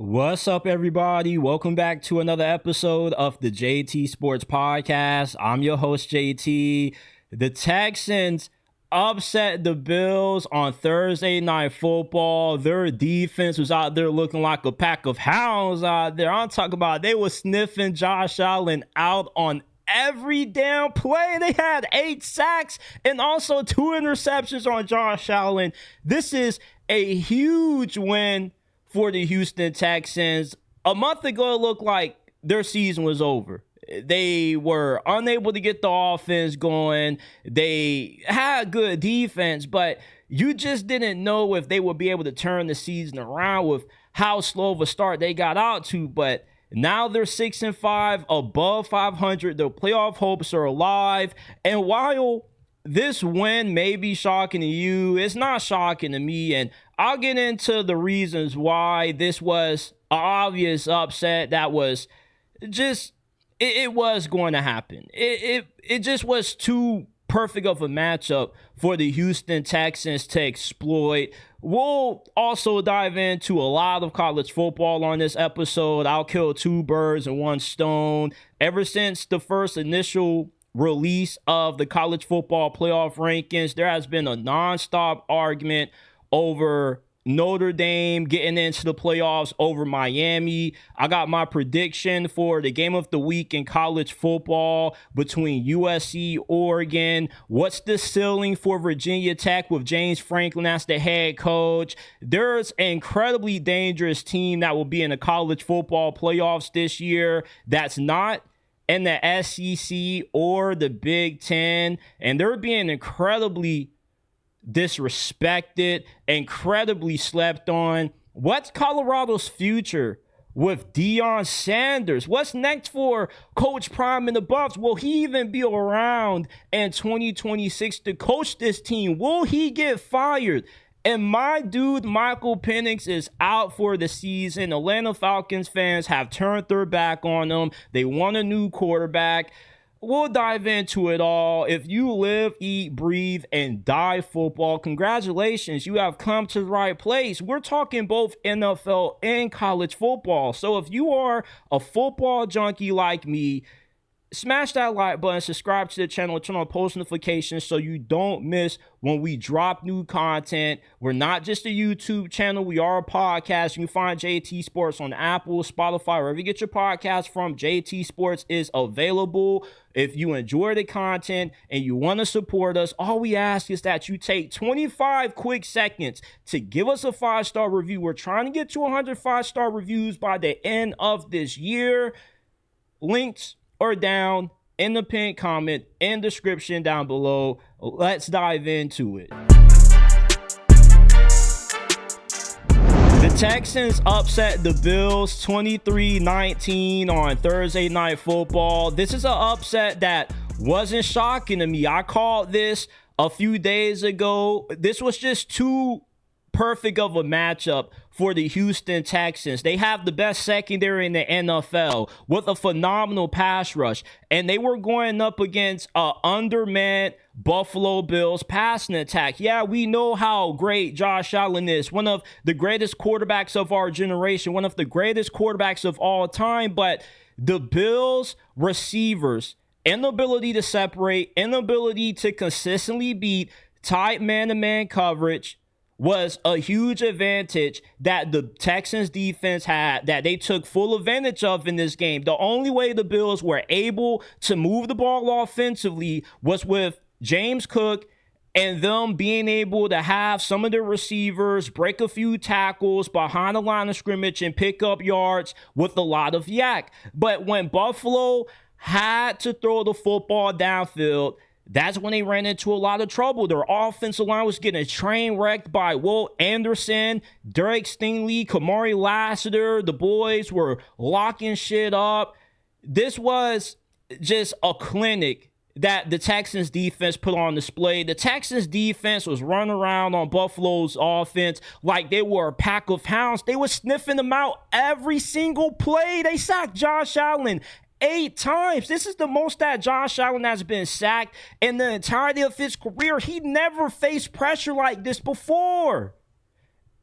What's up, everybody? Welcome back to another episode of the JT Sports Podcast. I'm your host, JT. The Texans upset the Bills on Thursday Night Football. Their defense was out there looking like a pack of hounds out there. I'm talking about they were sniffing Josh Allen out on every damn play. They had 8 sacks and also 2 interceptions on Josh Allen. This is a huge win for the Houston Texans. A month ago, it looked like their season was over. They were unable to get the offense going. They had good defense, but you just didn't know if they would be able to turn the season around with how slow of a start they got out to. But now they're 6-5, above 500. Their playoff hopes are alive. And while this win may be shocking to you, it's not shocking to me, and I'll get into the reasons why this was an obvious upset that was just, it was going to happen. It just was too perfect of a matchup for the Houston Texans to exploit. We'll also dive into a lot of college football on this episode. I'll kill 2 birds and 1 stone. Ever since the first initial release of the college football playoff rankings, there has been a nonstop argument over Notre Dame getting into the playoffs over Miami. I got my prediction for the game of the week in college football between USC, Oregon. What's the ceiling for Virginia Tech with James Franklin as the head coach? There's an incredibly dangerous team that will be in the college football playoffs this year that's not in the SEC or the Big Ten, and they're being incredibly disrespected, incredibly slept on. What's Colorado's future with Dion Sanders? What's next for Coach Prime and the Buffs? Will he even be around in 2026 to coach this team? Will he get fired? And my dude, Michael Penix, is out for the season. Atlanta Falcons fans have turned their back on him. They want a new quarterback. We'll dive into it all. If you live, eat, breathe, and die football, congratulations. You have come to the right place. We're talking both NFL and college football. So if you are a football junkie like me, smash that like button, subscribe to the channel, turn on post notifications so you don't miss when we drop new content. We're not just a YouTube channel, we are a podcast. You can find JT Sports on Apple, Spotify, wherever you get your podcast from. JT Sports is available. If you enjoy the content and you want to support us, all we ask is that you take 25 quick seconds to give us a 5-star review. We're trying to get to 100 5-star reviews by the end of this year. Links or down in the pinned comment and description down below. Let's dive into it. The Texans upset the Bills 23-19 on Thursday Night Football. This is an upset that wasn't shocking to me. I called this a few days ago. This was just too perfect of a matchup for the Houston Texans. They have the best secondary in the NFL with a phenomenal pass rush, and they were going up against an undermanned Buffalo Bills passing attack. Yeah, we know how great Josh Allen is, one of the greatest quarterbacks of our generation, one of the greatest quarterbacks of all time, but the Bills receivers, inability to separate, inability to consistently beat tight man-to-man coverage was a huge advantage that the Texans defense had, that they took full advantage of in this game. The only way the Bills were able to move the ball offensively was with James Cook and them being able to have some of the receivers break a few tackles behind the line of scrimmage and pick up yards with a lot of yak. But when Buffalo had to throw the football downfield, that's when they ran into a lot of trouble. Their offensive line was getting train wrecked by Will Anderson, Derek Stingley, Kamari Lassiter. The boys were locking shit up. This was just a clinic that the Texans defense put on display. The Texans defense was running around on Buffalo's offense like they were a pack of hounds. They were sniffing them out every single play. They sacked Josh Allen 8 times. This is the most that Josh Allen has been sacked in the entirety of his career. He never faced pressure like this before.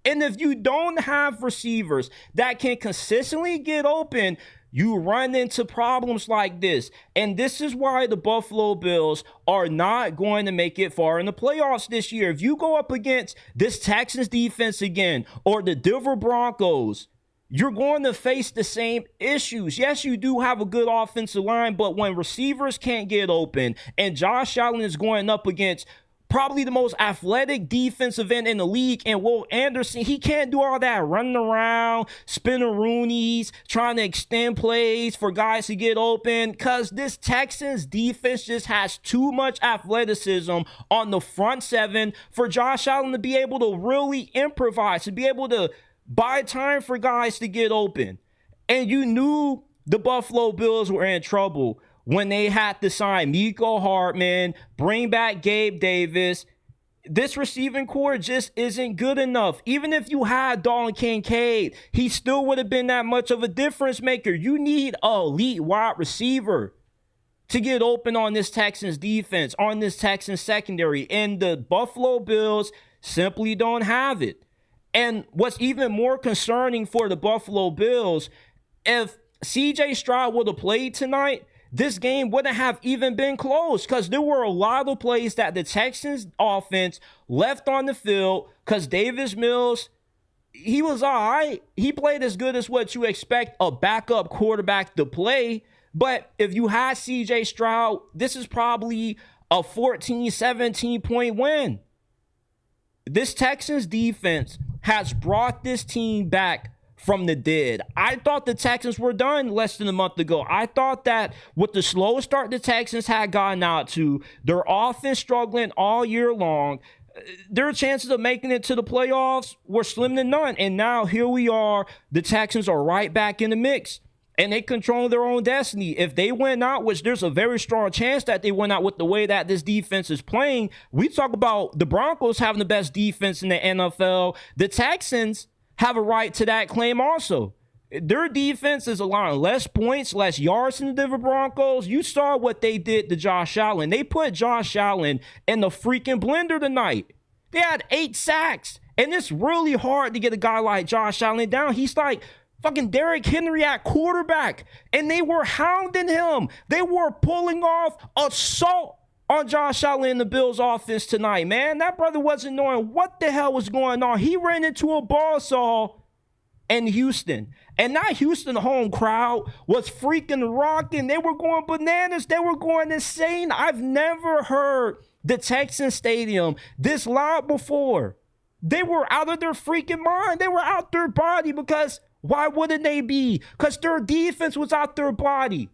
And if you don't have receivers that can consistently get open, you run into problems like this. And this is why the Buffalo Bills are not going to make it far in the playoffs this year. If you go up against this Texans defense again, or the Denver Broncos, you're going to face the same issues. Yes, you do have a good offensive line, but when receivers can't get open and Josh Allen is going up against probably the most athletic defensive end in the league, and Will Anderson, he can't do all that running around, spinning Roonies, trying to extend plays for guys to get open, because this Texans defense just has too much athleticism on the front seven for Josh Allen to be able to really improvise, to be able to buy time for guys to get open. And you knew the Buffalo Bills were in trouble when they had to sign Mecole Hardman, bring back Gabe Davis. This receiving core just isn't good enough. Even if you had Dalton Kincaid, he still would have been that much of a difference maker. You need an elite wide receiver to get open on this Texans defense, on this Texans secondary. And the Buffalo Bills simply don't have it. And what's even more concerning for the Buffalo Bills, if CJ Stroud would have played tonight, this game wouldn't have even been close, because there were a lot of plays that the Texans offense left on the field because Davis Mills, he was all right. He played as good as what you expect a backup quarterback to play. But if you had CJ Stroud, this is probably a 14, 17-point win. This Texans defense has brought this team back from the dead. I thought the Texans were done less than a month ago. I thought that with the slow start the Texans had gotten out to, their offense struggling all year long, their chances of making it to the playoffs were slim to none. And now here we are. The Texans are right back in the mix, and they control their own destiny. If they win out, which there's a very strong chance that they win out with the way that this defense is playing, we talk about the Broncos having the best defense in the NFL. The Texans have a right to that claim also. Their defense is allowing less points, less yards than the Denver Broncos. You saw what they did to Josh Allen. They put Josh Allen in the freaking blender tonight. They had 8 sacks. And it's really hard to get a guy like Josh Allen down. He's like fucking Derrick Henry at quarterback. And they were hounding him. They were pulling off assault on Josh Allen in the Bills offense tonight, man. That brother wasn't knowing what the hell was going on. He ran into a buzzsaw in Houston. And that Houston home crowd was freaking rocking. They were going bananas. They were going insane. I've never heard the Texans stadium this loud before. They were out of their freaking mind. They were out their body, because why wouldn't they be? Because their defense was out their body.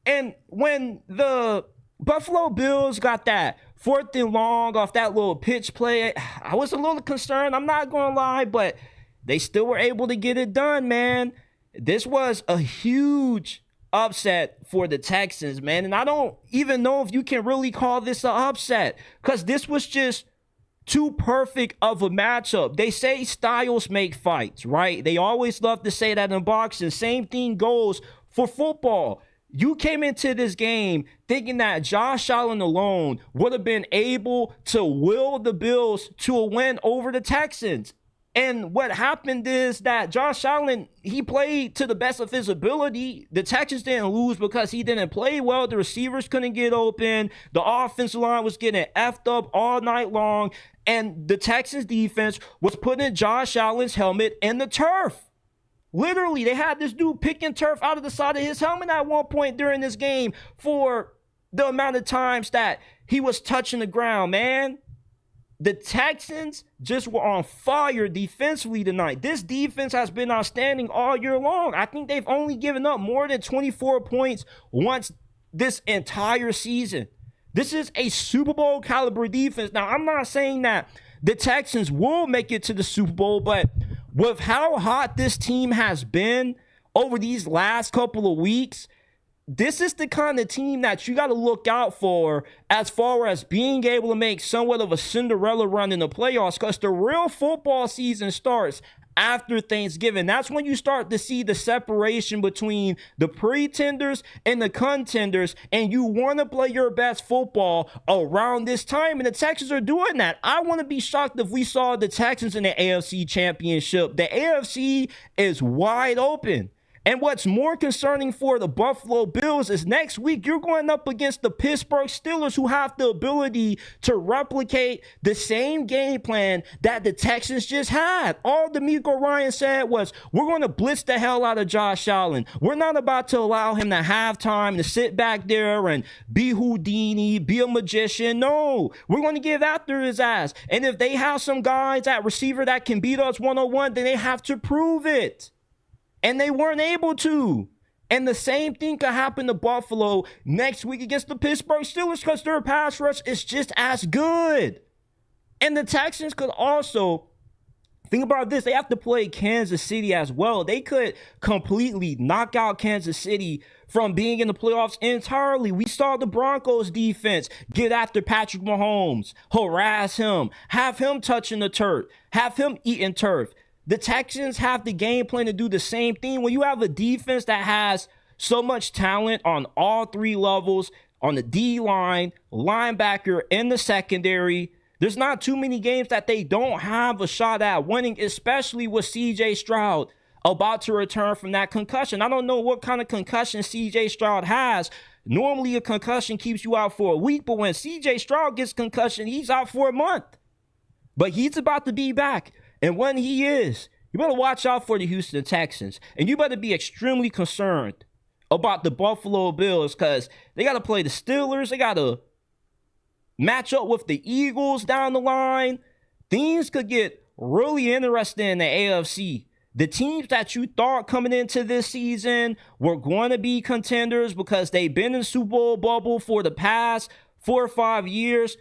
And when the Buffalo Bills got that 4th and long off that little pitch play, I was a little concerned, I'm not going to lie, but they still were able to get it done, man. This was a huge upset for the Texans, man. And I don't even know if you can really call this an upset, because this was just too perfect of a matchup. They say styles make fights, right? They always love to say that in boxing. Same thing goes for football. You came into this game thinking that Josh Allen alone would have been able to will the Bills to a win over the Texans. And what happened is that Josh Allen, he played to the best of his ability. The Texans didn't lose because he didn't play well. The receivers couldn't get open. The offensive line was getting effed up all night long. And the Texans defense was putting Josh Allen's helmet in the turf. Literally, they had this dude picking turf out of the side of his helmet at one point during this game for the amount of times that he was touching the ground, man. The Texans just were on fire defensively tonight. This defense has been outstanding all year long. I think they've only given up more than 24 points once this entire season. This is a Super Bowl caliber defense. Now, I'm not saying that the Texans will make it to the Super Bowl, but with how hot this team has been over these last couple of weeks, this is the kind of team that you got to look out for as far as being able to make somewhat of a Cinderella run in the playoffs, because the real football season starts after Thanksgiving. That's when you start to see the separation between the pretenders and the contenders, and you want to play your best football around this time, and the Texans are doing that. I want to be shocked if we saw the Texans in the AFC Championship. The AFC is wide open. And what's more concerning for the Buffalo Bills is next week you're going up against the Pittsburgh Steelers, who have the ability to replicate the same game plan that the Texans just had. All DeMeco Ryan said was, we're going to blitz the hell out of Josh Allen. We're not about to allow him to have time to sit back there and be Houdini, be a magician. No, we're going to give after his ass. And if they have some guys at receiver that can beat us one-on-one, then they have to prove it. And they weren't able to. And the same thing could happen to Buffalo next week against the Pittsburgh Steelers, because their pass rush is just as good. And the Texans could also, think about this, they have to play Kansas City as well. They could completely knock out Kansas City from being in the playoffs entirely. We saw the Broncos defense get after Patrick Mahomes, harass him, have him touching the turf, have him eating turf. The Texans have the game plan to do the same thing. When you have a defense that has so much talent on all three levels, on the D-line, linebacker, and the secondary, there's not too many games that they don't have a shot at winning, especially with C.J. Stroud about to return from that concussion. I don't know what kind of concussion C.J. Stroud has. Normally, a concussion keeps you out for a week, but when C.J. Stroud gets concussion, he's out for a month. But he's about to be back. And when he is, you better watch out for the Houston Texans. And you better be extremely concerned about the Buffalo Bills, because they got to play the Steelers. They got to match up with the Eagles down the line. Things could get really interesting in the AFC. The teams that you thought coming into this season were going to be contenders because they've been in the Super Bowl bubble for the past 4 or 5 years.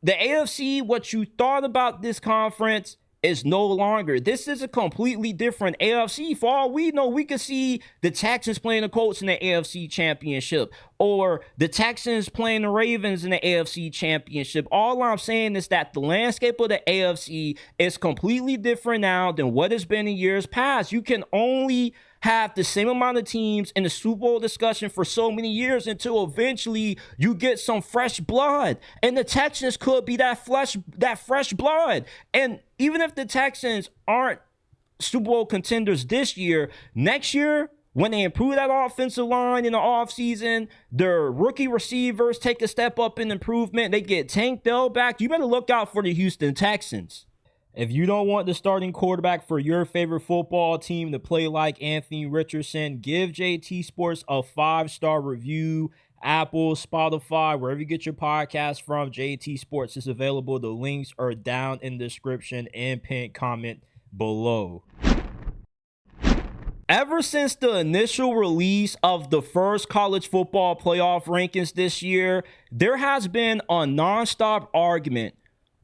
The AFC, what you thought about this conference is no longer. This is a completely different AFC. For all we know, we could see the Texans playing the Colts in the AFC Championship, or the Texans playing the Ravens in the AFC Championship. All I'm saying is that the landscape of the AFC is completely different now than what it's been in years past. You can only have the same amount of teams in the Super Bowl discussion for so many years until eventually you get some fresh blood. And the Texans could be that fresh blood. And even if the Texans aren't Super Bowl contenders this year, next year, when they improve that offensive line in the offseason, their rookie receivers take a step up in improvement, they get Tank Dell back, you better look out for the Houston Texans. If you don't want the starting quarterback for your favorite football team to play like Anthony Richardson, give JT Sports a 5-star review. Apple, Spotify, wherever you get your podcast from, JT Sports is available. The links are down in the description and pinned comment below. Ever since the initial release of the first college football playoff rankings this year, there has been a nonstop argument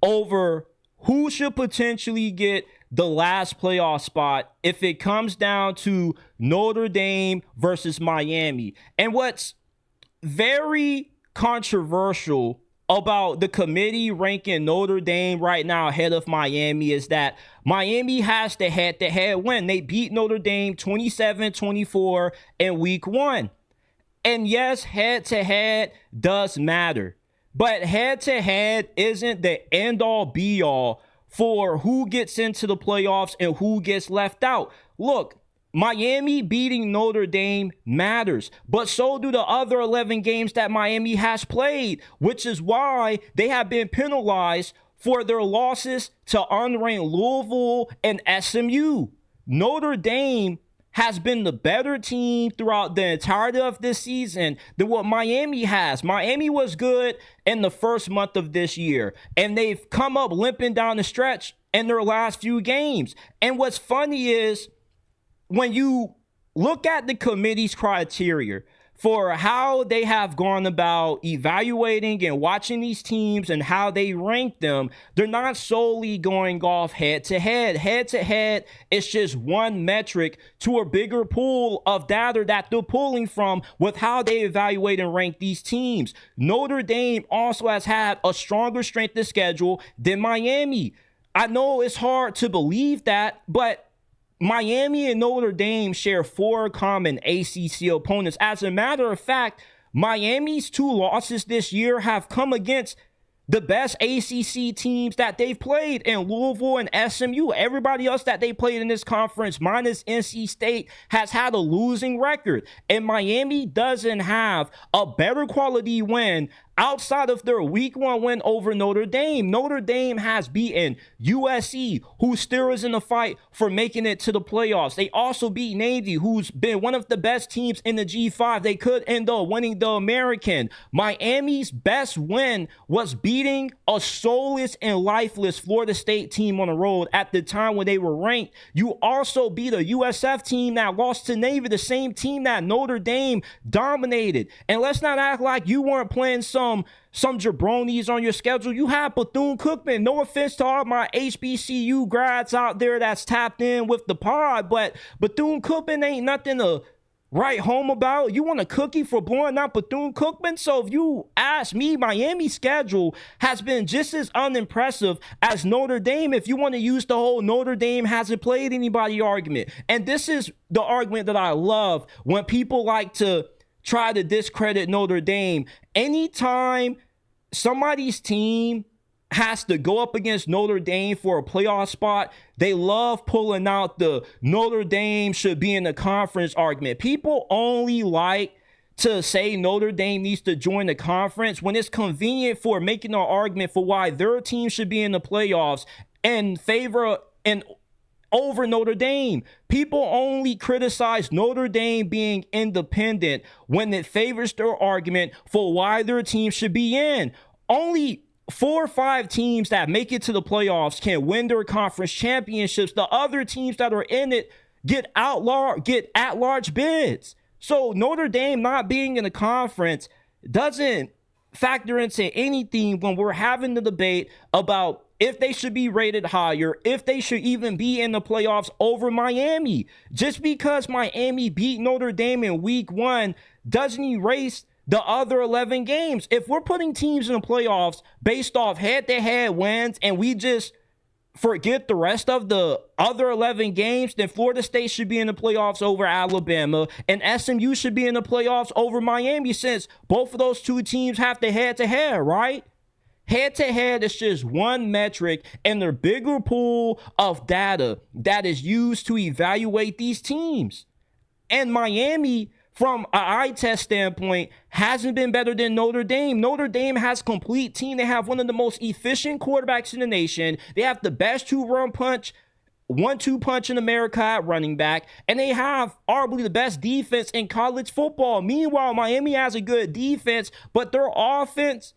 over who should potentially get the last playoff spot if it comes down to Notre Dame versus Miami. And what's very controversial about the committee ranking Notre Dame right now ahead of Miami is that Miami has the head-to-head win. They beat Notre Dame 27-24 in week 1. And yes, head-to-head does matter. But head-to-head isn't the end-all be-all for who gets into the playoffs and who gets left out. Look, Miami beating Notre Dame matters, but so do the other 11 games that Miami has played, which is why they have been penalized for their losses to unranked Louisville and SMU. Notre Dame has been the better team throughout the entirety of this season than what Miami has. Miami was good in the first month of this year, and they've come up limping down the stretch in their last few games. And what's funny is when you look at the committee's criteria for how they have gone about evaluating and watching these teams and how they rank them, they're not solely going off head-to-head. Head-to-head is just one metric to a bigger pool of data that they're pulling from with how they evaluate and rank these teams. Notre Dame also has had a stronger strength of schedule than Miami. I know it's hard to believe that, but Miami and Notre Dame share 4 common ACC opponents. As a matter of fact, Miami's 2 losses this year have come against the best ACC teams that they've played in Louisville and SMU. Everybody else that they played in this conference, minus NC State, has had a losing record. And Miami doesn't have a better quality win outside of their week 1 win over Notre Dame. Notre Dame has beaten USC, who still is in the fight for making it to the playoffs. They also beat Navy, who's been one of the best teams in the G5. They could end up winning the American. Miami's best win was beating a soulless and lifeless Florida State team on the road at the time when they were ranked. You also beat a USF team that lost to Navy, the same team that Notre Dame dominated. And let's not act like you weren't playing some jabronis on your schedule. You have Bethune-Cookman. No offense to all my HBCU grads out there that's tapped in with the pod, but Bethune-Cookman ain't nothing to write home about. You want a cookie for blowing out Bethune-Cookman? So if you ask me, Miami's schedule has been just as unimpressive as Notre Dame, if you want to use the whole Notre Dame hasn't played anybody argument. And this is the argument that I love when people like to try to discredit Notre Dame. Anytime somebody's team has to go up against Notre Dame for a playoff spot, they love pulling out the Notre Dame should be in the conference argument. People only like to say Notre Dame needs to join the conference when it's convenient for making an argument for why their team should be in the playoffs in favor and over Notre Dame. People only criticize Notre Dame being independent when it favors their argument for why their team should be in. Only 4 or 5 teams that make it to the playoffs can win their conference championships. The other teams that are in it get at-large bids. So Notre Dame not being in the conference doesn't factor into anything when we're having the debate about if they should be rated higher, if they should even be in the playoffs over Miami. Just because Miami beat Notre Dame in week 1 doesn't erase the other 11 games. If we're putting teams in the playoffs based off head-to-head wins and we just forget the rest of the other 11 games, then Florida State should be in the playoffs over Alabama and SMU should be in the playoffs over Miami, since both of those 2 teams have to head-to-head, right? Head-to-head is just one metric in the bigger pool of data that is used to evaluate these teams. And Miami, from an eye test standpoint, hasn't been better than Notre Dame. Notre Dame has a complete team. They have one of the most efficient quarterbacks in the nation. They have the best 1-2 punch in America at running back, and they have arguably the best defense in college football. Meanwhile, Miami has a good defense, but their offense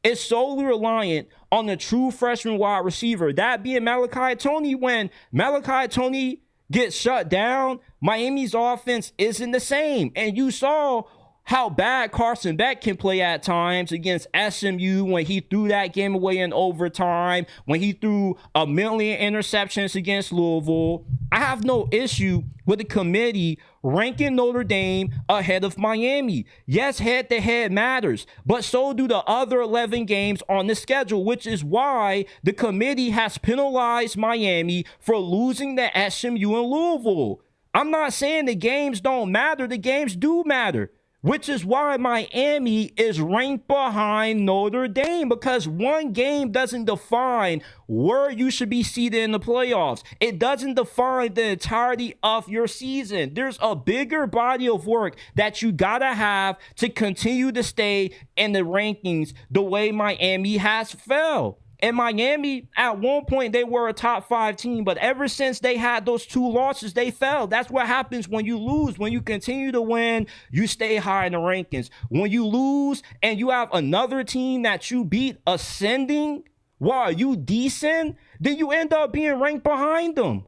is solely reliant on the true freshman wide receiver, that being Malachi Tony. When Malachi Tony gets shut down, Miami's offense isn't the same. And you saw how bad Carson Beck can play at times against SMU when he threw that game away in overtime, when he threw a million interceptions against Louisville. I have no issue with the committee ranking Notre Dame ahead of Miami. Yes, head-to-head matters, but so do the other 11 games on the schedule, which is why the committee has penalized Miami for losing to SMU and Louisville. I'm not saying the games don't matter. The games do matter, which is why Miami is ranked behind Notre Dame, because one game doesn't define where you should be seated in the playoffs. It doesn't define the entirety of your season. There's a bigger body of work that you gotta have to continue to stay in the rankings the way Miami has fell. And Miami, at one point, they were a top 5 team, but ever since they had those 2 losses, they fell. That's what happens when you lose. When you continue to win, you stay high in the rankings. When you lose and you have another team that you beat ascending while you descend, then you end up being ranked behind them.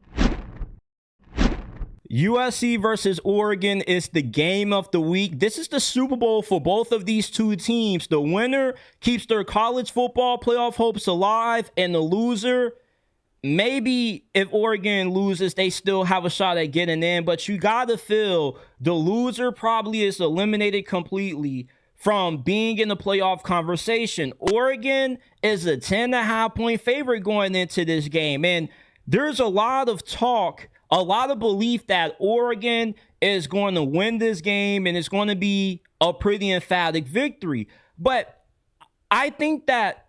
USC versus Oregon is the game of the week. This is the Super Bowl for both of these 2 teams. The winner keeps their college football playoff hopes alive, and the loser, maybe if Oregon loses, they still have a shot at getting in, but you gotta feel the loser probably is eliminated completely from being in the playoff conversation. Oregon is a 10.5 point favorite going into this game. And there's a lot of talk, a lot of belief that Oregon is going to win this game and it's going to be a pretty emphatic victory. But I think that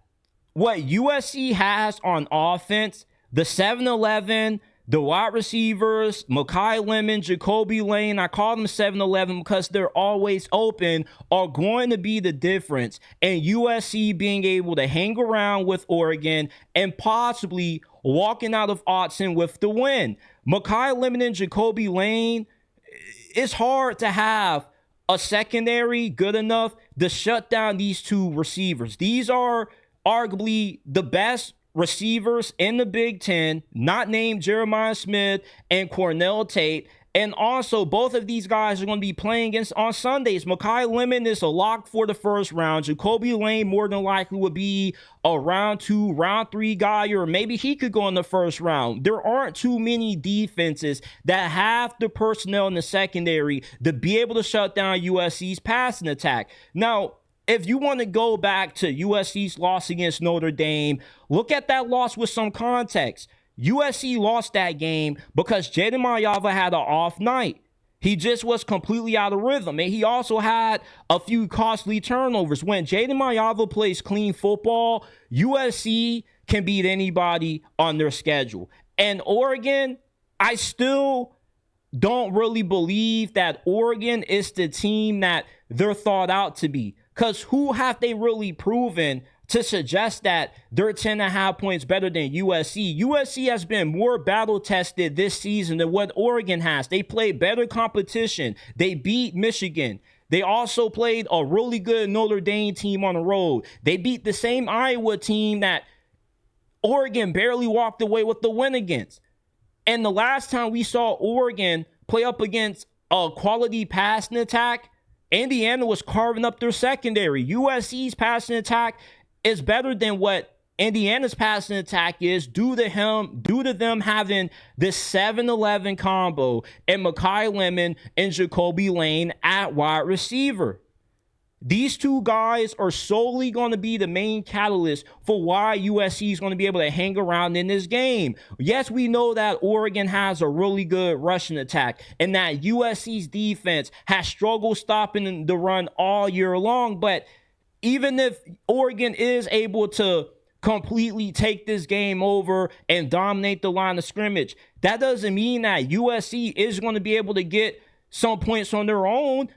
what USC has on offense, the 7-11, the wide receivers, Makai Lemon, Jacoby Lane, I call them 7-11 because they're always open, are going to be the difference in USC being able to hang around with Oregon and possibly walking out of Autzen with the win. Makai Lemon and Jacoby Lane, it's hard to have a secondary good enough to shut down these two receivers. These are arguably the best receivers in the Big Ten, not named Jeremiah Smith and Cornell Tate. And also, both of these guys are going to be playing against on Sundays. Makai Lemon is a lock for the first round. Jacoby Lane more than likely would be a round 2, round 3 guy, or maybe he could go in the first round. There aren't too many defenses that have the personnel in the secondary to be able to shut down USC's passing attack. Now, if you want to go back to USC's loss against Notre Dame, look at that loss with some context. USC lost that game because Jaden Mayava had an off night. He just was completely out of rhythm. And he also had a few costly turnovers. When Jaden Mayava plays clean football, USC can beat anybody on their schedule. And Oregon, I still don't really believe that Oregon is the team that they're thought out to be. Because who have they really proven to suggest that they're 10.5 points better than USC? USC has been more battle-tested this season than what Oregon has. They played better competition. They beat Michigan. They also played a really good Notre Dame team on the road. They beat the same Iowa team that Oregon barely walked away with the win against. And the last time we saw Oregon play up against a quality passing attack, Indiana was carving up their secondary. USC's passing attack is better than what Indiana's passing attack is due to them having this 7-11 combo and Makai Lemon and Jacoby Lane at wide receiver. These two guys are solely going to be the main catalyst for why USC is going to be able to hang around in this game. Yes, we know that Oregon has a really good rushing attack and that USC's defense has struggled stopping the run all year long. But even if Oregon is able to completely take this game over and dominate the line of scrimmage, that doesn't mean that USC is going to be able to get some points on their own.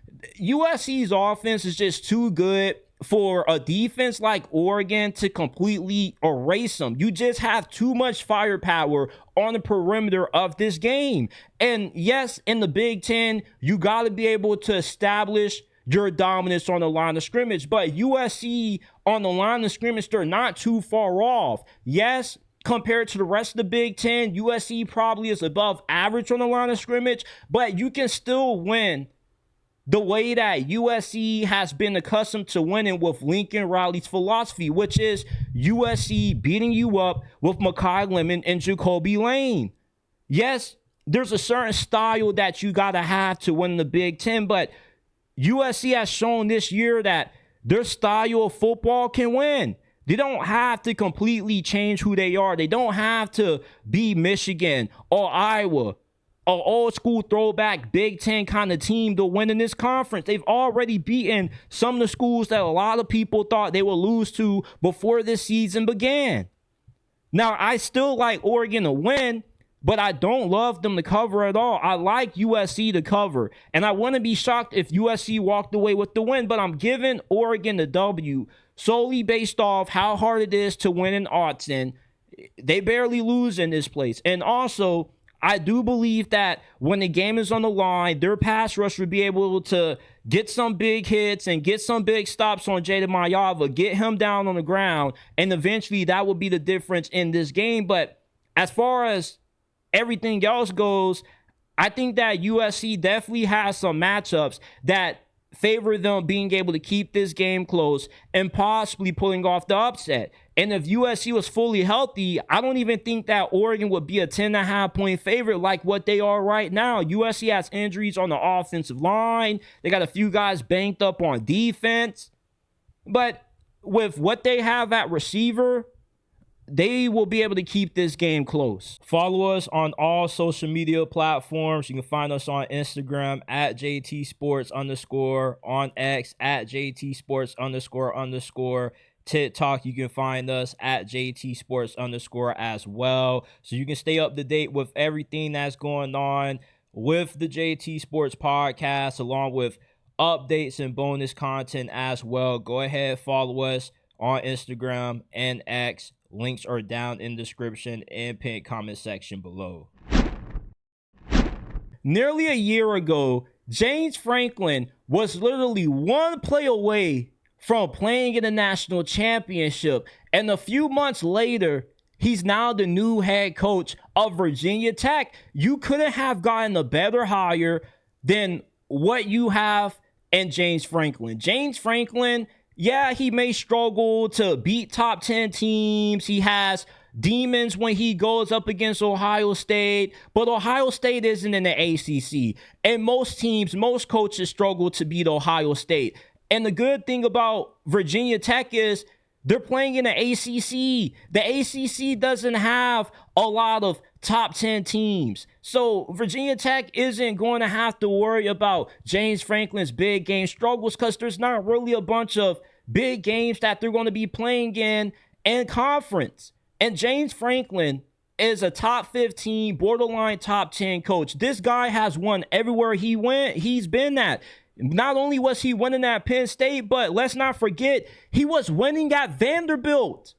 USC's offense is just too good for a defense like Oregon to completely erase them. You just have too much firepower on the perimeter of this game. And yes, in the Big Ten, you got to be able to establish your dominance on the line of scrimmage. But USC on the line of scrimmage, they're not too far off. Yes, compared to the rest of the Big Ten, USC probably is above average on the line of scrimmage, but you can still win the way that USC has been accustomed to winning with Lincoln Riley's philosophy, which is USC beating you up with Makai Lemon and Jacoby Lane. Yes, there's a certain style that you got to have to win the Big Ten, but USC has shown this year that their style of football can win. They don't have to completely change who they are. They don't have to be Michigan or Iowa, an old school throwback Big Ten kind of team to win in this conference. They've already beaten some of the schools that a lot of people thought they would lose to before this season began. Now, I still like Oregon to win, but I don't love them to cover at all. I like USC to cover, and I wouldn't be shocked if USC walked away with the win, but I'm giving Oregon the W solely based off how hard it is to win in Autzen. They barely lose in this place. And also, I do believe that when the game is on the line, their pass rush will be able to get some big hits and get some big stops on Jaden Mayava, get him down on the ground, and eventually that will be the difference in this game. But as far as everything else goes, I think that USC definitely has some matchups that favor them being able to keep this game close and possibly pulling off the upset. And if USC was fully healthy, I don't even think that Oregon would be a 10.5-point favorite like what they are right now. USC has injuries on the offensive line. They got a few guys banked up on defense. But with what they have at receiver, they will be able to keep this game close. Follow us on all social media platforms. You can find us on Instagram at JT_Sports_, on X at JT_Sports__. TikTok, you can find us at JT Sports_ as well. So you can stay up to date with everything that's going on with the JT Sports Podcast, along with updates and bonus content as well. Go ahead, follow us on Instagram and X. Links are down in the description and pinned comment section below. Nearly a year ago, James Franklin was literally one play away from playing in the national championship. And a few months later, he's now the new head coach of Virginia Tech. You couldn't have gotten a better hire than what you have in James Franklin. James Franklin, yeah, he may struggle to beat top 10 teams. He has demons when he goes up against Ohio State, but Ohio State isn't in the ACC. And most teams, most coaches struggle to beat Ohio State. And the good thing about Virginia Tech is they're playing in the ACC. The ACC doesn't have a lot of top 10 teams. So Virginia Tech isn't going to have to worry about James Franklin's big game struggles because there's not really a bunch of big games that they're going to be playing in conference. And James Franklin is a top 15, borderline top 10 coach. This guy has won everywhere he went. He's been at. Not only was he winning at Penn State, but let's not forget, he was winning at Vanderbilt.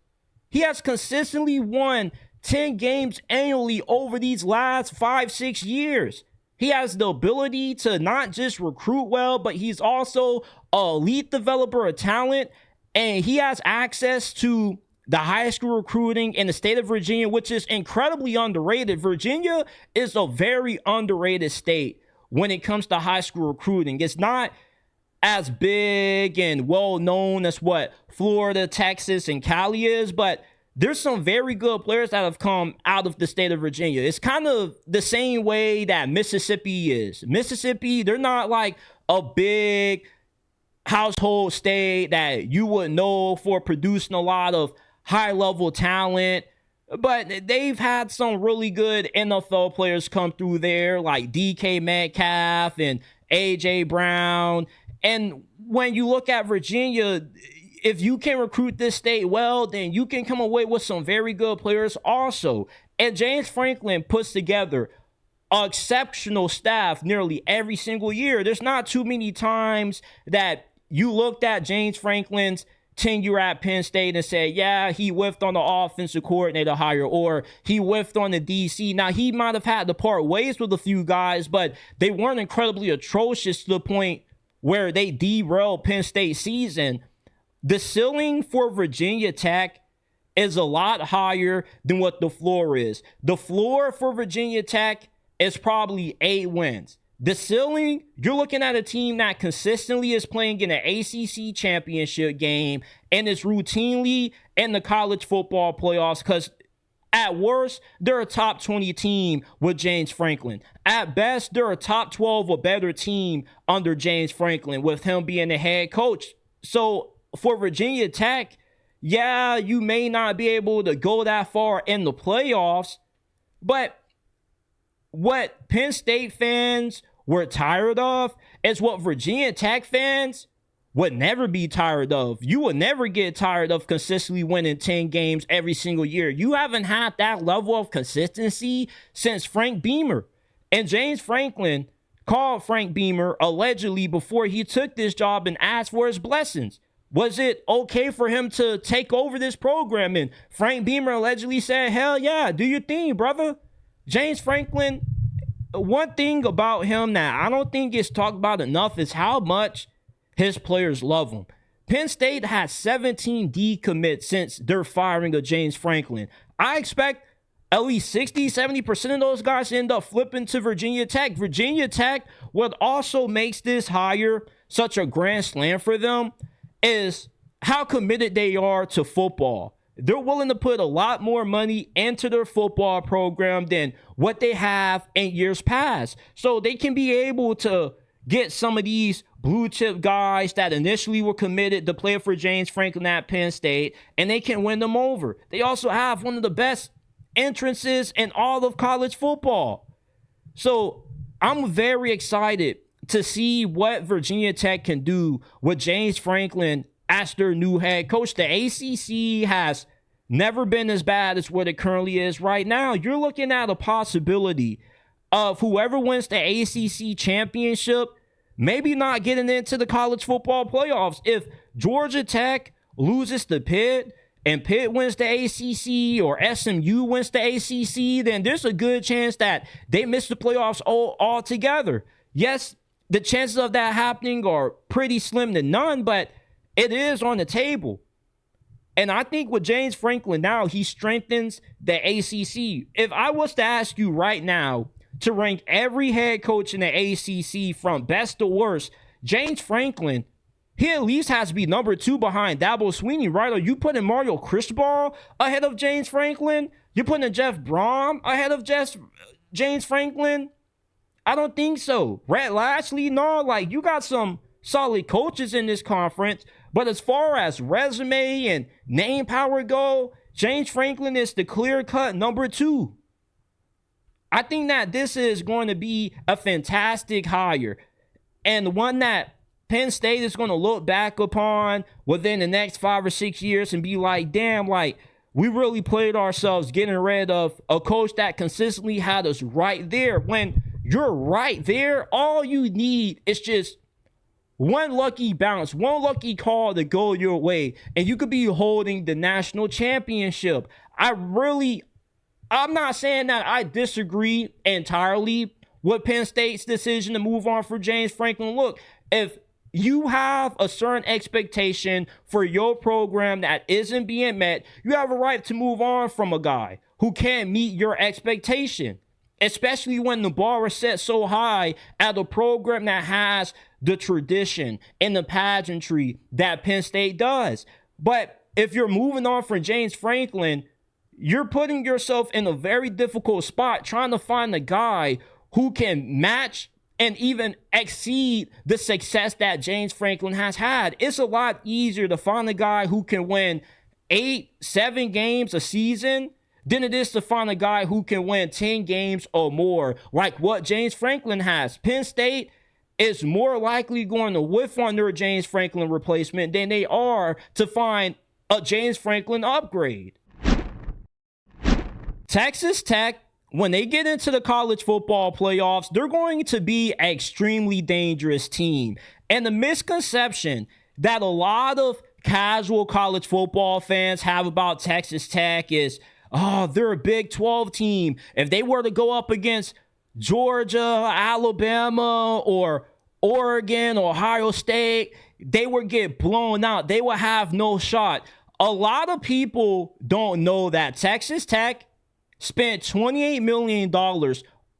He has consistently won 10 games annually over these last 5-6 years. He has the ability to not just recruit well, but he's also an elite developer of talent, and he has access to the high school recruiting in the state of Virginia, which is incredibly underrated. Virginia is a very underrated state when it comes to high school recruiting. It's not as big and well known as what Florida, Texas, and Cali is, but there's some very good players that have come out of the state of Virginia. It's kind of the same way that Mississippi is. Mississippi, they're not like a big household state that you would know for producing a lot of high-level talent, but they've had some really good NFL players come through there, like DK Metcalf and A.J. Brown. And when you look at Virginia, if you can recruit this state well, then you can come away with some very good players also. And James Franklin puts together an exceptional staff nearly every single year. There's not too many times that you looked at James Franklin's tenure at Penn State and say, yeah, he whiffed on the offensive coordinator hire, or he whiffed on the DC. Now, he might have had to part ways with a few guys, but they weren't incredibly atrocious to the point where they derailed Penn State's season. The ceiling for Virginia Tech is a lot higher than what the floor is. The floor for Virginia Tech is probably 8 wins. The ceiling, you're looking at a team that consistently is playing in an ACC championship game and is routinely in the college football playoffs because at worst, they're a top 20 team with James Franklin. At best, they're a top 12 or better team under James Franklin with him being the head coach. So for Virginia Tech, yeah, you may not be able to go that far in the playoffs, but what Penn State fans were tired of is what Virginia Tech fans would never be tired of. You will never get tired of consistently winning 10 games every single year. You haven't had that level of consistency since Frank Beamer. And James Franklin called Frank Beamer allegedly before he took this job and asked for his blessings. Was it okay for him to take over this program? And Frank Beamer allegedly said, hell yeah, do your thing, brother. James Franklin, one thing about him that I don't think is talked about enough is how much his players love him. Penn State has 17 decommits since their firing of James Franklin. I expect at least 60-70% of those guys end up flipping to Virginia Tech. Virginia Tech, what also makes this hire such a grand slam for them is how committed they are to football. They're willing to put a lot more money into their football program than what they have in years past. So they can be able to get some of these blue chip guys that initially were committed to play for James Franklin at Penn State, and they can win them over. They also have one of the best entrances in all of college football. So I'm very excited to see what Virginia Tech can do with James Franklin as their new head coach. The ACC has never been as bad as what it currently is right now. You're looking at a possibility of whoever wins the ACC championship maybe not getting into the college football playoffs. If Georgia Tech loses to Pitt and Pitt wins the ACC, or SMU wins the ACC, then there's a good chance that they miss the playoffs altogether. Yes, the chances of that happening are pretty slim to none, but it is on the table. And I think with James Franklin now, he strengthens the ACC. If I was to ask you right now to rank every head coach in the ACC from best to worst, James Franklin, he at least has to be number 2 behind Dabo Swinney, right? Are you putting Mario Cristobal ahead of James Franklin? You're putting Jeff Brom ahead of James Franklin? I don't think so. Rhett Lashley, no. Like, you got some solid coaches in this conference, but as far as resume and name power go, James Franklin is the clear-cut number 2. I think that this is going to be a fantastic hire, and one that Penn State is going to look back upon within the next 5 or 6 years and be like, damn, like, we really played ourselves getting rid of a coach that consistently had us right there. When you're right there, all you need is just one lucky bounce, one lucky call to go your way, and you could be holding the national championship. I'm not saying that I disagree entirely with Penn State's decision to move on for James Franklin. Look, if you have a certain expectation for your program that isn't being met, you have a right to move on from a guy who can't meet your expectation, especially when the bar is set so high at a program that has the tradition and the pageantry that Penn State does. But if you're moving on from James Franklin, you're putting yourself in a very difficult spot trying to find a guy who can match and even exceed the success that James Franklin has had. It's a lot easier to find a guy who can win 8-7 games a season than it is to find a guy who can win 10 games or more, like what James Franklin has. Penn State is more likely going to whiff on their James Franklin replacement than they are to find a James Franklin upgrade. Texas Tech, when they get into the college football playoffs, they're going to be an extremely dangerous team. And the misconception that a lot of casual college football fans have about Texas Tech is, oh, they're a Big 12 team. If they were to go up against Georgia, Alabama, or Oregon, Ohio State, they would get blown out. They would have no shot. A lot of people don't know that Texas Tech spent $28 million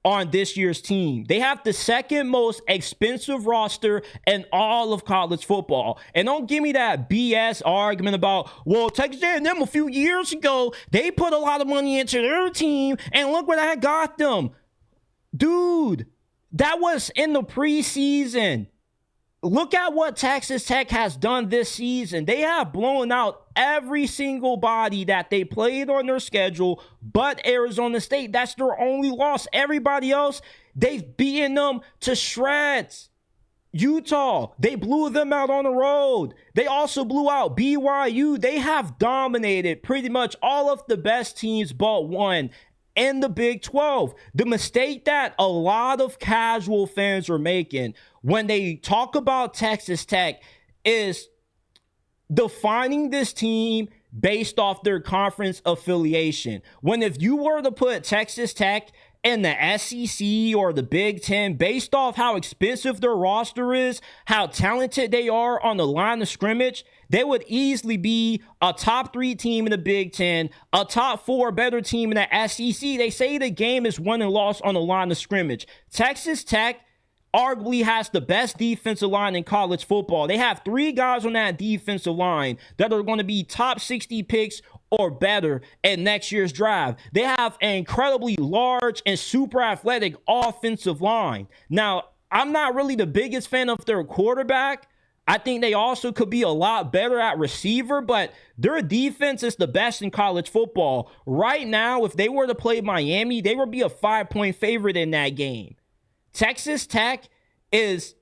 on this year's team. They have the second most expensive roster in all of college football. And don't give me that BS argument about, well, Texas A&M a few years ago, they put a lot of money into their team, and look where that got them. Dude, that was in the preseason. Look at what Texas Tech has done this season. They have blown out every single body that they played on their schedule but Arizona State. That's their only loss. Everybody else, they've beaten them to shreds. Utah, they blew them out on the road. They also blew out BYU. They have dominated pretty much all of the best teams but one in the Big 12. The mistake that a lot of casual fans are making when they talk about Texas Tech is defining this team based off their conference affiliation. When if you were to put Texas Tech in the SEC or the Big Ten, based off how expensive their roster is, how talented they are on the line of scrimmage, they would easily be a top 3 team in the Big Ten, a top 4 better team in the SEC. They say the game is won and lost on the line of scrimmage. Texas Tech arguably has the best defensive line in college football. They have 3 guys on that defensive line that are going to be top 60 picks or better in next year's draft. They have an incredibly large and super athletic offensive line. Now, I'm not really the biggest fan of their quarterback. I think they also could be a lot better at receiver, but their defense is the best in college football. Right now, if they were to play Miami, they would be a 5-point favorite in that game. Texas Tech is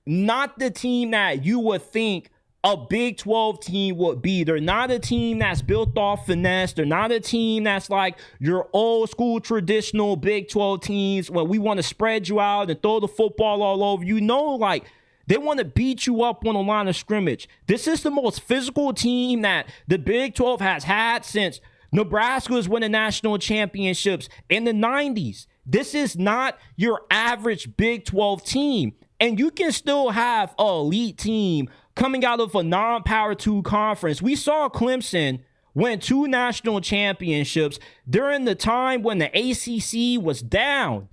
not the team that you would think a Big 12 team would be. They're not a team that's built off finesse. They're not a team that's like your old school traditional Big 12 teams where we want to spread you out and throw the football all over you. Like, they want to beat you up on the line of scrimmage. This is the most physical team that the Big 12 has had since Nebraska was winning national championships in the 90s. This is not your average Big 12 team. And you can still have an elite team coming out of a non-Power 2 conference. We saw Clemson win 2 national championships during the time when the ACC was down.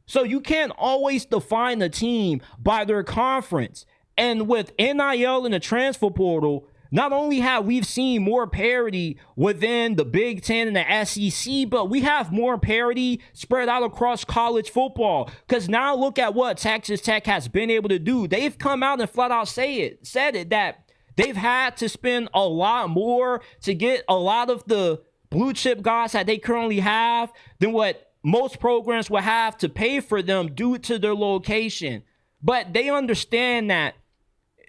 So you can't always define a team by their conference. And with NIL and the transfer portal, not only have we seen more parity within the Big Ten and the SEC, but we have more parity spread out across college football. Because now look at what Texas Tech has been able to do. They've come out and flat out said it, that they've had to spend a lot more to get a lot of the blue chip guys that they currently have than what most programs will have to pay for them due to their location. But they understand that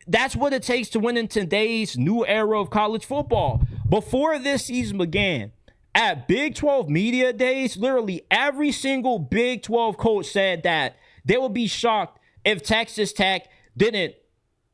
that's what it takes to win in today's new era of college football. Before this season began, at Big 12 Media Days, literally every single Big 12 coach said that they would be shocked if Texas Tech didn't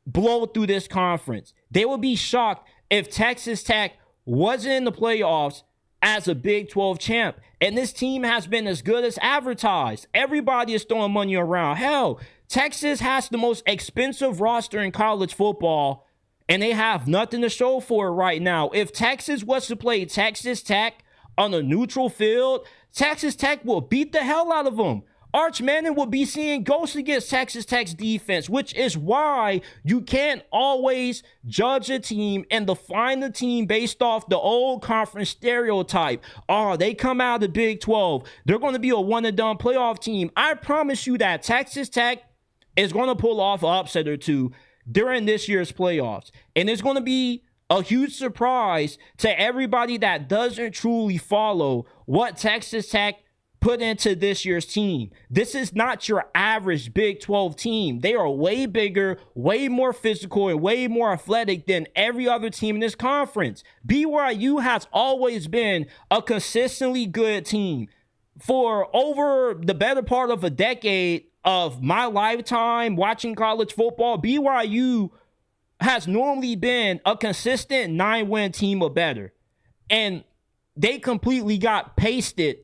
blow through this conference. They would be shocked if Texas Tech wasn't in the playoffs as a Big 12 champ. And this team has been as good as advertised. Everybody is throwing money around. Hell, Texas has the most expensive roster in college football, and they have nothing to show for it right now. If Texas was to play Texas Tech on a neutral field, Texas Tech will beat the hell out of them. Arch Manning will be seeing ghosts against Texas Tech's defense, which is why you can't always judge a team and define the team based off the old conference stereotype. Oh, they come out of the Big 12. They're going to be a one-and-done playoff team. I promise you that Texas Tech is going to pull off an upset or two during this year's playoffs. And it's going to be a huge surprise to everybody that doesn't truly follow what Texas Tech put into this year's team. This is not your average Big 12 team. They are way bigger, way more physical, and way more athletic than every other team in this conference. BYU has always been a consistently good team. For over the better part of a decade of my lifetime watching college football, BYU has normally been a consistent 9-win team or better. And they completely got pasted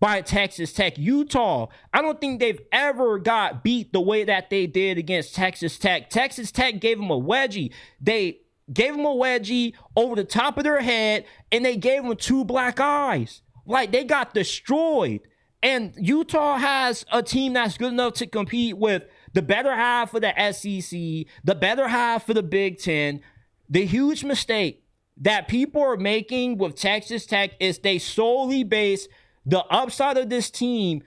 by Texas Tech. Utah, I don't think they've ever got beat the way that they did against Texas Tech. Texas Tech gave them a wedgie. They gave them a wedgie over the top of their head, and they gave them 2 black eyes. Like, they got destroyed. And Utah has a team that's good enough to compete with the better half of the SEC, the better half of the Big Ten. The huge mistake that people are making with Texas Tech is they solely base the upside of this team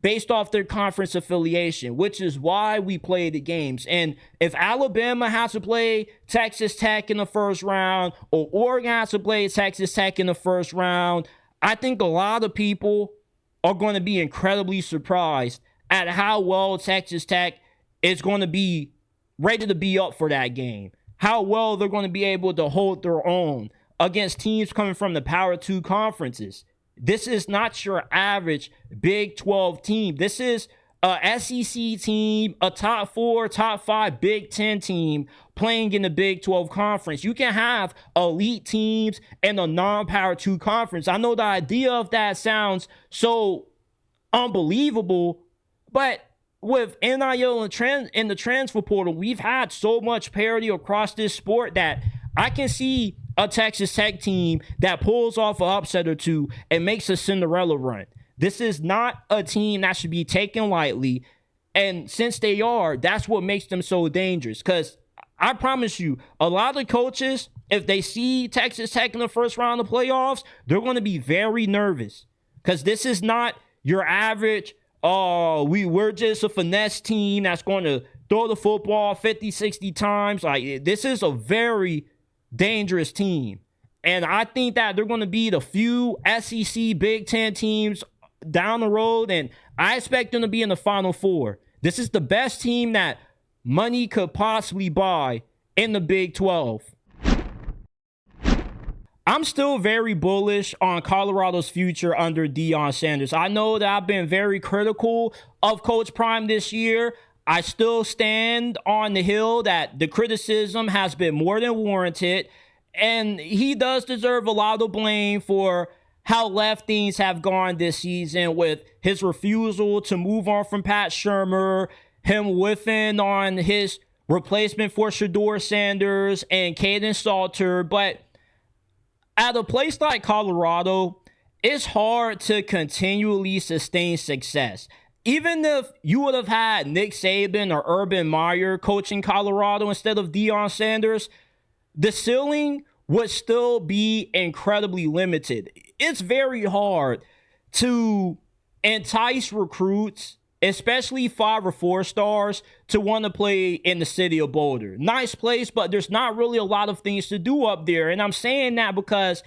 based off their conference affiliation, which is why we play the games. And if Alabama has to play Texas Tech in the first round, or Oregon has to play Texas Tech in the first round, I think a lot of people are going to be incredibly surprised at how well Texas Tech is going to be ready to be up for that game. How well they're going to be able to hold their own against teams coming from the Power 2 conferences. This is not your average Big 12 team. This is a SEC team, a top 4, top 5 Big 10 team playing in the Big 12 conference. You can have elite teams in a non-Power 2 conference. I know the idea of that sounds so unbelievable. But with NIL and the transfer portal, we've had so much parity across this sport that I can see a Texas Tech team that pulls off an upset or two and makes a Cinderella run. This is not a team that should be taken lightly. And since they are, that's what makes them so dangerous. Because I promise you, a lot of coaches, if they see Texas Tech in the first round of playoffs, they're going to be very nervous. Because this is not your average, we're just a finesse team that's going to throw the football 50, 60 times. Like, this is a very dangerous team. And I think that they're going to beat a few SEC Big Ten teams down the road, and I expect them to be in the Final Four. This is the best team that money could possibly buy in the Big 12. I'm still very bullish on Colorado's future under Deion Sanders. I know that I've been very critical of Coach Prime this year. I still stand on the hill that the criticism has been more than warranted, and he does deserve a lot of blame for how left things have gone this season with his refusal to move on from Pat Shurmur, him whiffing on his replacement for Shedeur Sanders and Caden Salter. But at a place like Colorado, it's hard to continually sustain success. Even if you would have had Nick Saban or Urban Meyer coaching Colorado instead of Deion Sanders, the ceiling would still be incredibly limited. It's very hard to entice recruits, especially 5 or 4 stars, to want to play in the city of Boulder. Nice place, but there's not really a lot of things to do up there. And I'm saying that because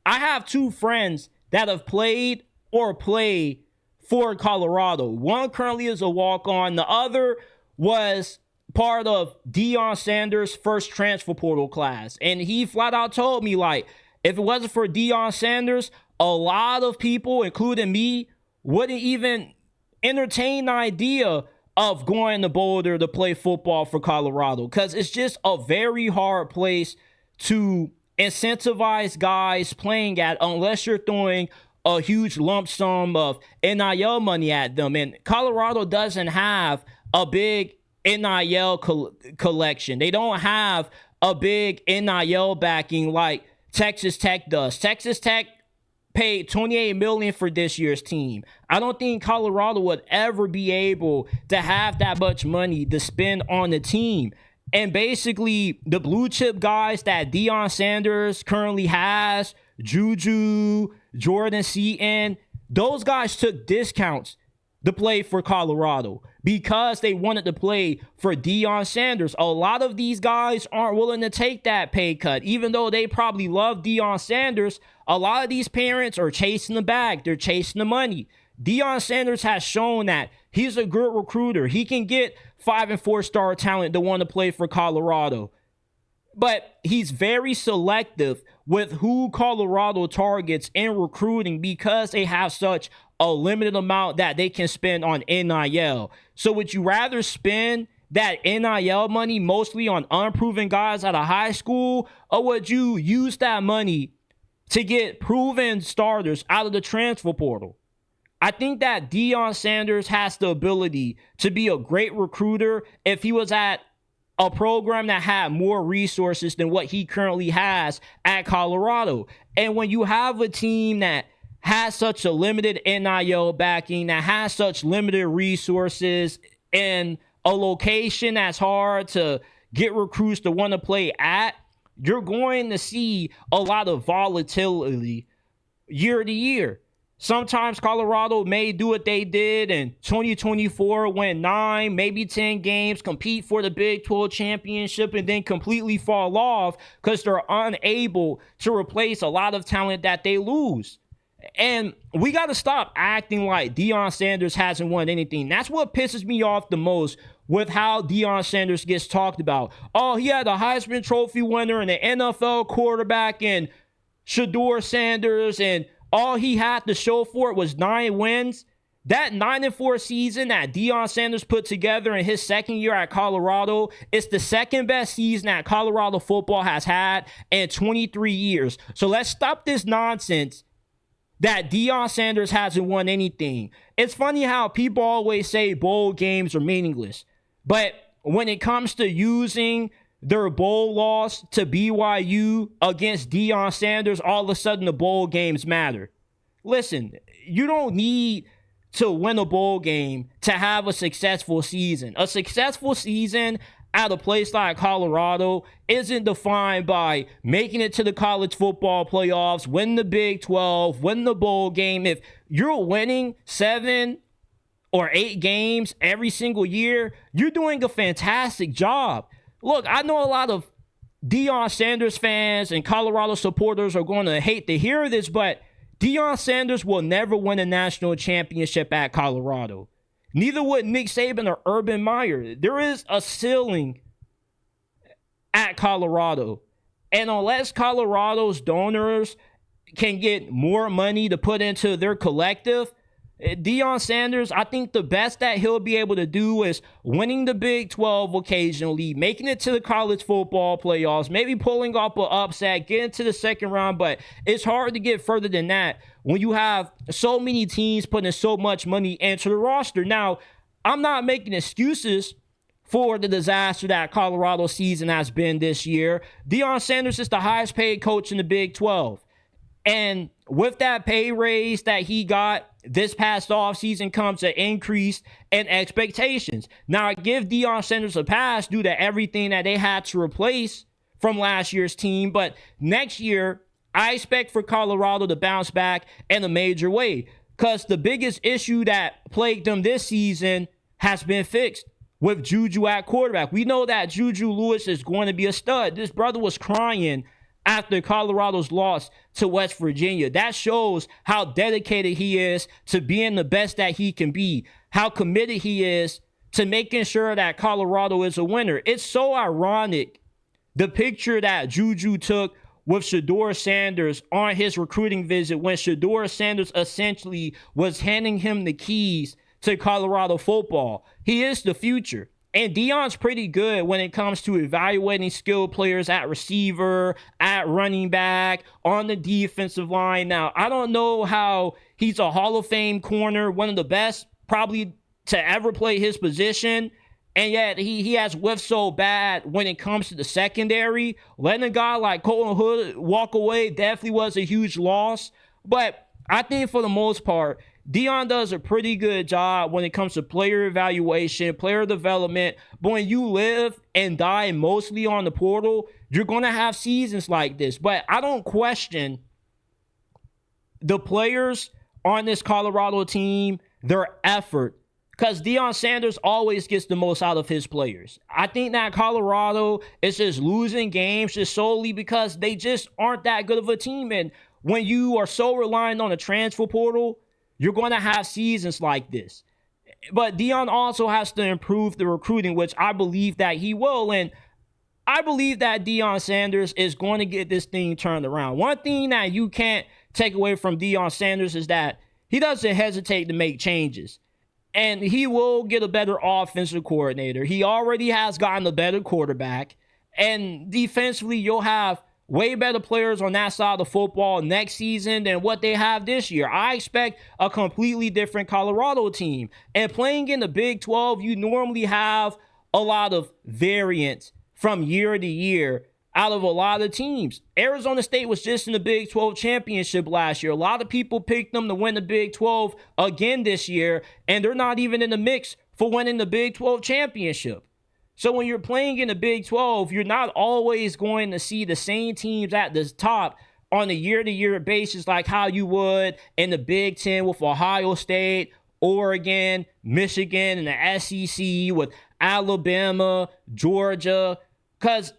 I have 2 friends that have played or play for Colorado. One currently is a walk-on. The other was part of Deion Sanders' first transfer portal class. And he flat out told me, like, if it wasn't for Deion Sanders, a lot of people, including me, wouldn't even entertain the idea of going to Boulder to play football for Colorado, because it's just a very hard place to incentivize guys playing at unless you're throwing a huge lump sum of NIL money at them. And Colorado doesn't have a big NIL collection. They don't have a big NIL backing like Texas Tech does. Texas Tech paid $28 million for this year's team. I don't think Colorado would ever be able to have that much money to spend on the team. And basically, the blue chip guys that Deion Sanders currently has, Juju, Jordan Seaton, those guys took discounts to play for Colorado because they wanted to play for Deion Sanders. A lot of these guys aren't willing to take that pay cut. Even though they probably love Deion Sanders, a lot of these parents are chasing the bag. They're chasing the money. Deion Sanders has shown that he's a good recruiter. He can get 5 and 4 star talent to want to play for Colorado. But he's very selective with who Colorado targets in recruiting because they have such a limited amount that they can spend on NIL. So would you rather spend that NIL money mostly on unproven guys out of high school, or would you use that money to get proven starters out of the transfer portal? I think that Deion Sanders has the ability to be a great recruiter if he was at a program that had more resources than what he currently has at Colorado. And when you have a team that has such a limited NIL backing, that has such limited resources, and a location that's hard to get recruits to want to play at, you're going to see a lot of volatility year to year. Sometimes Colorado may do what they did in 2024, win 9, maybe 10 games, compete for the Big 12 championship, and then completely fall off because they're unable to replace a lot of talent that they lose. And we got to stop acting like Deion Sanders hasn't won anything. That's what pisses me off the most with how Deion Sanders gets talked about. Oh, he had a Heisman Trophy winner and an NFL quarterback and Shedeur Sanders, and all he had to show for it was 9 wins. That 9-4 season that Deion Sanders put together in his second year at Colorado is the second best season that Colorado football has had in 23 years. So let's stop this nonsense that Deion Sanders hasn't won anything. It's funny how people always say bowl games are meaningless, but when it comes to using their bowl loss to BYU against Deion Sanders, all of a sudden the bowl games matter. Listen, you don't need to win a bowl game to have a successful season. A successful season at a place like Colorado isn't defined by making it to the college football playoffs, win the Big 12, win the bowl game. If you're winning 7 or 8 games every single year, you're doing a fantastic job. Look, I know a lot of Deion Sanders fans and Colorado supporters are going to hate to hear this, but Deion Sanders will never win a national championship at Colorado. Neither would Nick Saban or Urban Meyer. There is a ceiling at Colorado. And unless Colorado's donors can get more money to put into their collective, Deion Sanders, I think the best that he'll be able to do is winning the Big 12 occasionally, making it to the college football playoffs, maybe pulling off an upset, getting to the second round, but it's hard to get further than that when you have so many teams putting so much money into the roster. Now, I'm not making excuses for the disaster that Colorado season has been this year. Deion Sanders is the highest paid coach in the Big 12. And with that pay raise that he got this past offseason comes an increase in expectations. Now, I give Deion Sanders a pass due to everything that they had to replace from last year's team. But next year, I expect for Colorado to bounce back in a major way, because the biggest issue that plagued them this season has been fixed with Juju at quarterback. We know that Juju Lewis is going to be a stud. This brother was crying after Colorado's loss to West Virginia. That shows how dedicated he is to being the best that he can be, how committed he is to making sure that Colorado is a winner. It's so ironic, the picture that Juju took with Shedeur Sanders on his recruiting visit, when Shedeur Sanders essentially was handing him the keys to Colorado football. He is the future. And Deion's pretty good when it comes to evaluating skilled players at receiver, at running back, on the defensive line. Now, I don't know how he's a Hall of Fame corner, one of the best probably to ever play his position, and yet he has whiffed so bad when it comes to the secondary. Letting a guy like Colton Hood walk away definitely was a huge loss. But I think for the most part, Deion does a pretty good job when it comes to player evaluation, player development. But when you live and die mostly on the portal, you're going to have seasons like this. But I don't question the players on this Colorado team, their effort, because Deion Sanders always gets the most out of his players. I think that Colorado is just losing games just solely because they just aren't that good of a team. And when you are so reliant on the transfer portal, you're going to have seasons like this. But Deion also has to improve the recruiting, which I believe that he will. And I believe that Deion Sanders is going to get this thing turned around. One thing that you can't take away from Deion Sanders is that he doesn't hesitate to make changes. And he will get a better offensive coordinator. He already has gotten a better quarterback. And defensively, you'll have way better players on that side of the football next season than what they have this year. I expect a completely different Colorado team. And playing in the Big 12, you normally have a lot of variance from year to year out of a lot of teams. Arizona State was just in the Big 12 championship last year. A lot of people picked them to win the Big 12 again this year, and they're not even in the mix for winning the Big 12 championship. So when you're playing in the Big 12, you're not always going to see the same teams at the top on a year-to-year basis like how you would in the Big 10 with Ohio State, Oregon, Michigan, and the SEC with Alabama, Georgia, because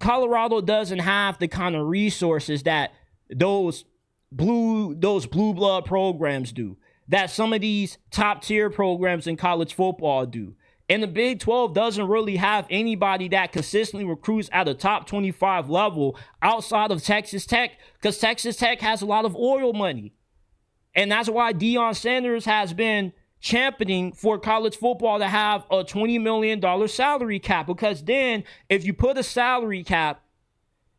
Colorado doesn't have the kind of resources that those blue blood programs do, that some of these top-tier programs in college football do. And the Big 12 doesn't really have anybody that consistently recruits at a top 25 level outside of Texas Tech, because Texas Tech has a lot of oil money. And that's why Deion Sanders has been championing for college football to have a $20 million salary cap, because then if you put a salary cap,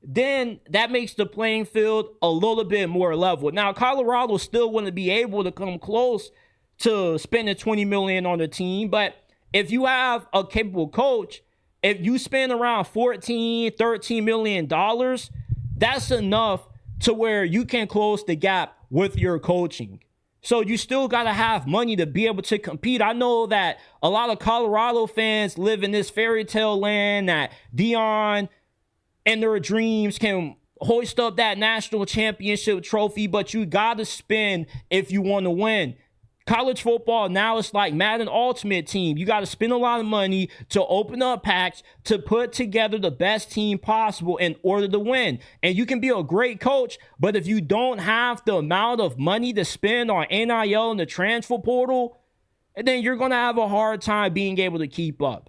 then that makes the playing field a little bit more level. Now, Colorado still wouldn't be able to come close to spending $20 million on the team, but if you have a capable coach, if you spend around $14, $13 million, that's enough to where you can close the gap with your coaching. So you still got to have money to be able to compete. I know that a lot of Colorado fans live in this fairy tale land that Deion and their dreams can hoist up that national championship trophy, but you got to spend if you want to win. College football now it's like Madden Ultimate Team. You got to spend a lot of money to open up packs to put together the best team possible in order to win. And you can be a great coach, but if you don't have the amount of money to spend on NIL and the transfer portal, then you're going to have a hard time being able to keep up.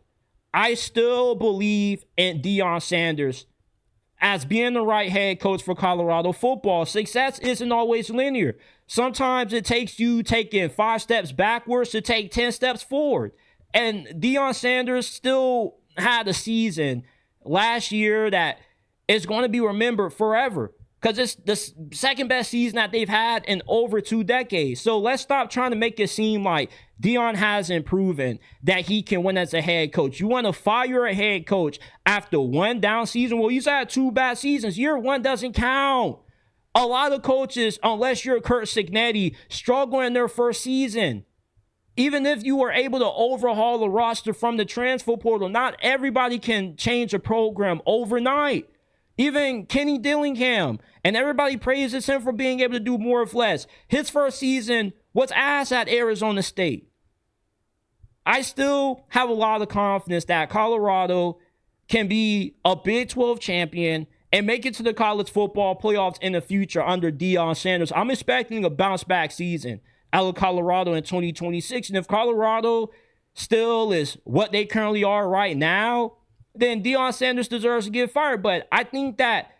I still believe in Deion Sanders as being the right head coach for Colorado football. Success isn't always linear. Sometimes it takes you taking 5 steps backwards to take 10 steps forward. And Deion Sanders still had a season last year that is going to be remembered forever because it's the second best season that they've had in over 2 decades. So let's stop trying to make it seem like Deion hasn't proven that he can win as a head coach. You want to fire a head coach after 1 down season? Well, he's had 2 bad seasons. Year 1 doesn't count. A lot of coaches, unless you're Kurt Signetti, struggle in their first season. Even if you were able to overhaul the roster from the transfer portal, not everybody can change a program overnight. Even Kenny Dillingham, and everybody praises him for being able to do more with less. His first season was ass at Arizona State. I still have a lot of confidence that Colorado can be a Big 12 champion and make it to the college football playoffs in the future under Deion Sanders. I'm expecting a bounce-back season out of Colorado in 2026. And if Colorado still is what they currently are right now, then Deion Sanders deserves to get fired. But I think that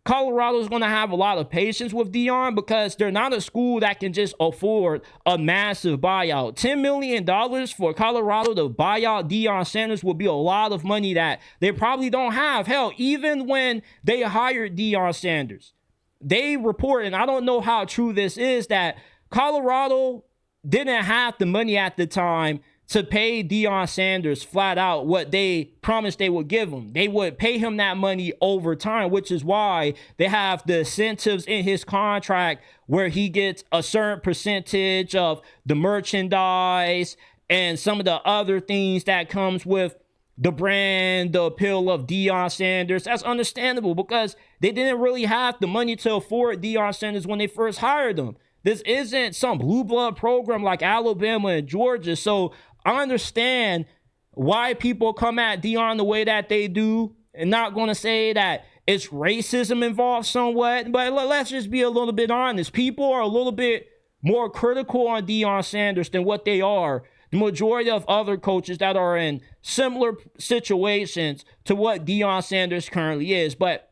Colorado is going to have a lot of patience with Deion because they're not a school that can just afford a massive buyout. $10 million for Colorado to buy out Deion Sanders would be a lot of money that they probably don't have. Hell, even when they hired Deion Sanders, they reported, and I don't know how true this is, that Colorado didn't have the money at the time to pay Deion Sanders flat out what they promised they would give him. They would pay him that money over time, which is why they have the incentives in his contract where he gets a certain percentage of the merchandise and some of the other things that comes with the brand, the appeal of Deion Sanders. That's understandable because they didn't really have the money to afford Deion Sanders when they first hired him. This isn't some blue blood program like Alabama and Georgia. So I understand why people come at Deion the way that they do, and not going to say that it's racism involved somewhat, but let's just be a little bit honest. People are a little bit more critical on Deion Sanders than what they are the majority of other coaches that are in similar situations to what Deion Sanders currently is. But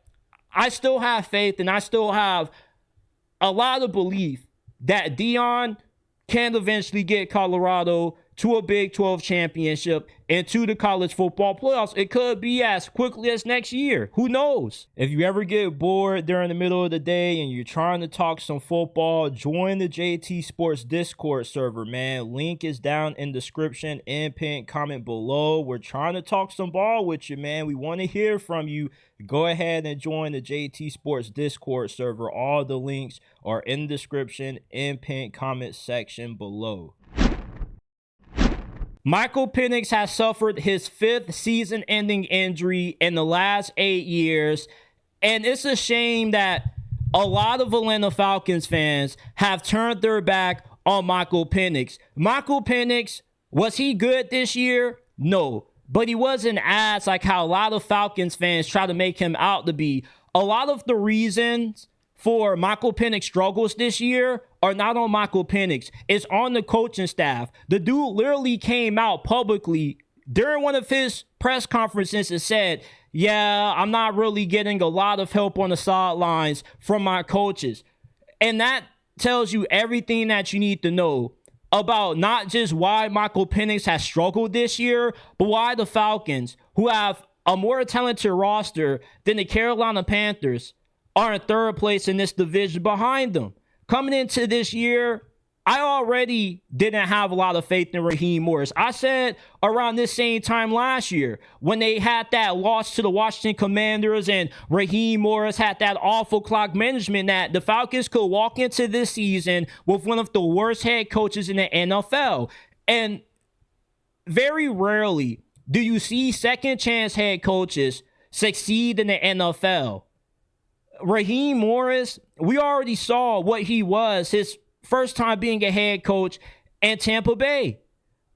I still have faith and I still have a lot of belief that Deion can eventually get Colorado to a Big 12 championship and to the college football playoffs. It could be as quickly as next year. Who knows? If you ever get bored during the middle of the day and you're trying to talk some football, join the JT Sports Discord server, man. Link is down in description and pinned comment below. We're trying to talk some ball with you, man. We want to hear from you. Go ahead and join the JT Sports Discord server. All the links are in the description and pinned comment section below. Michael Penix has suffered his 5th season-ending injury in the last 8 years, and it's a shame that a lot of Atlanta Falcons fans have turned their back on Michael Penix. Michael Penix, was he good this year? No, but he wasn't ass like how a lot of Falcons fans try to make him out to be. A lot of the reasons for Michael Penix struggles this year are not on Michael Penix. It's on the coaching staff. The dude literally came out publicly during one of his press conferences and said, yeah, I'm not really getting a lot of help on the sidelines from my coaches. And that tells you everything that you need to know about not just why Michael Penix has struggled this year, but why the Falcons, who have a more talented roster than the Carolina Panthers, are in third place in this division behind them. Coming into this year, I already didn't have a lot of faith in Raheem Morris. I said around this same time last year when they had that loss to the Washington Commanders and Raheem Morris had that awful clock management that the Falcons could walk into this season with one of the worst head coaches in the NFL. And very rarely do you see second chance head coaches succeed in the NFL. Raheem Morris, we already saw what he was his first time being a head coach in Tampa Bay.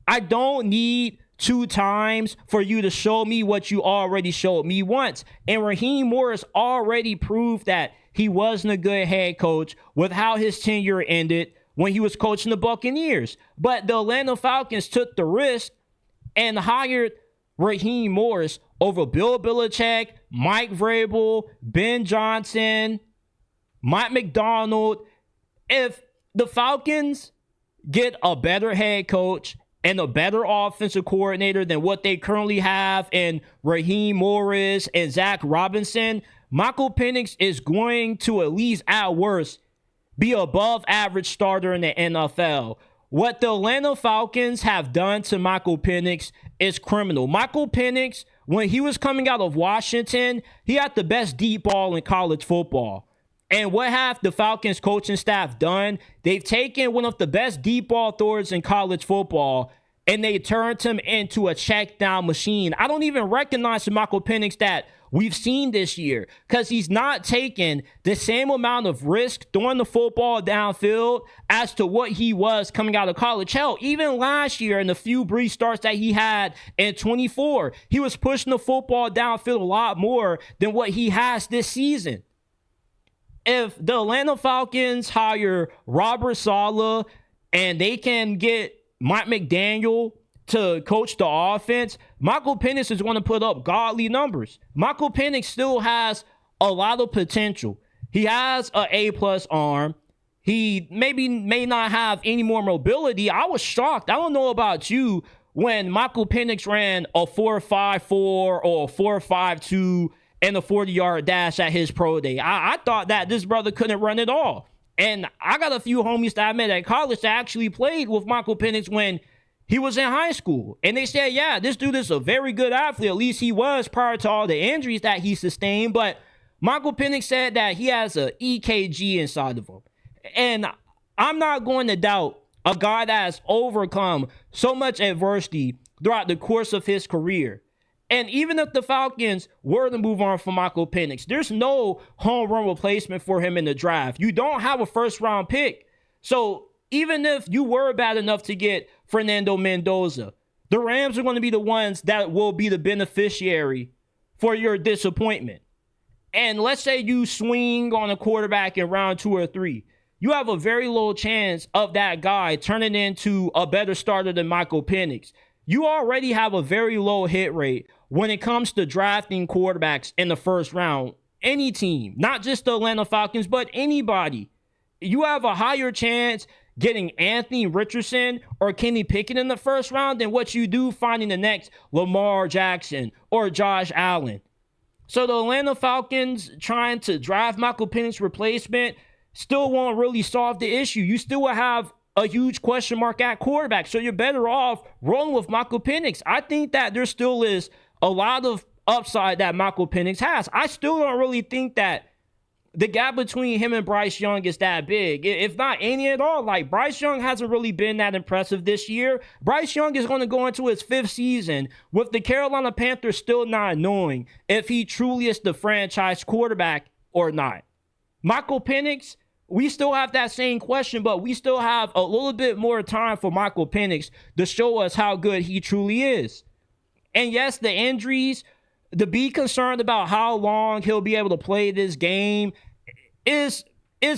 I don't need 2 times for you to show me what you already showed me once. And Raheem Morris already proved that he wasn't a good head coach with how his tenure ended when he was coaching the Buccaneers. But the Atlanta Falcons took the risk and hired Raheem Morris over Bill Belichick, Mike Vrabel, Ben Johnson, Mike McDonald. If the Falcons get a better head coach and a better offensive coordinator than what they currently have in Raheem Morris and Zach Robinson, Michael Penix is going to, at least at worst, be above average starter in the NFL. What the Atlanta Falcons have done to Michael Penix is criminal. Michael Penix, when he was coming out of Washington, he had the best deep ball in college football. And what have the Falcons coaching staff done? They've taken one of the best deep ball throwers in college football and they turned him into a check down machine. I don't even recognize the Michael Penix that we've seen this year because he's not taking the same amount of risk throwing the football downfield as to what he was coming out of college. Hell, even last year in the few brief starts that he had in 24, he was pushing the football downfield a lot more than what he has this season. If the Atlanta Falcons hire Robert Saleh and they can get Mike McDaniel to coach the offense, Michael Penix is going to put up godly numbers. Michael Penix still has a lot of potential. He has an A+ arm. He may not have any more mobility. I was shocked. I don't know about you when Michael Penix ran a 4.54 or a 4.52 and a 40-yard dash at his pro day. I thought that this brother couldn't run at all. And I got a few homies that I met at college that actually played with Michael Penix when he was in high school. And they said, yeah, this dude is a very good athlete. At least he was prior to all the injuries that he sustained. But Michael Penix said that he has an EKG inside of him. And I'm not going to doubt a guy that has overcome so much adversity throughout the course of his career. And even if the Falcons were to move on from Michael Penix, there's no home run replacement for him in the draft. You don't have a first-round pick. So even if you were bad enough to get Fernando Mendoza, the Rams are going to be the ones that will be the beneficiary for your disappointment. And let's say you swing on a quarterback in round 2 or 3. You have a very low chance of that guy turning into a better starter than Michael Penix. You already have a very low hit rate when it comes to drafting quarterbacks in the first round. Any team, not just the Atlanta Falcons, but anybody. You have a higher chance getting Anthony Richardson or Kenny Pickett in the first round than what you do finding the next Lamar Jackson or Josh Allen. So the Atlanta Falcons trying to draft Michael Penix replacement still won't really solve the issue. You still will have a huge question mark at quarterback. So you're better off rolling with Michael Penix. I think that there still is a lot of upside that Michael Penix has. I still don't really think that the gap between him and Bryce Young is that big. If not any at all, like Bryce Young hasn't really been that impressive this year. Bryce Young is going to go into his 5th season with the Carolina Panthers still not knowing if he truly is the franchise quarterback or not. Michael Penix, we still have that same question, but we still have a little bit more time for Michael Penix to show us how good he truly is. And yes, the injuries, to be concerned about how long he'll be able to play this game is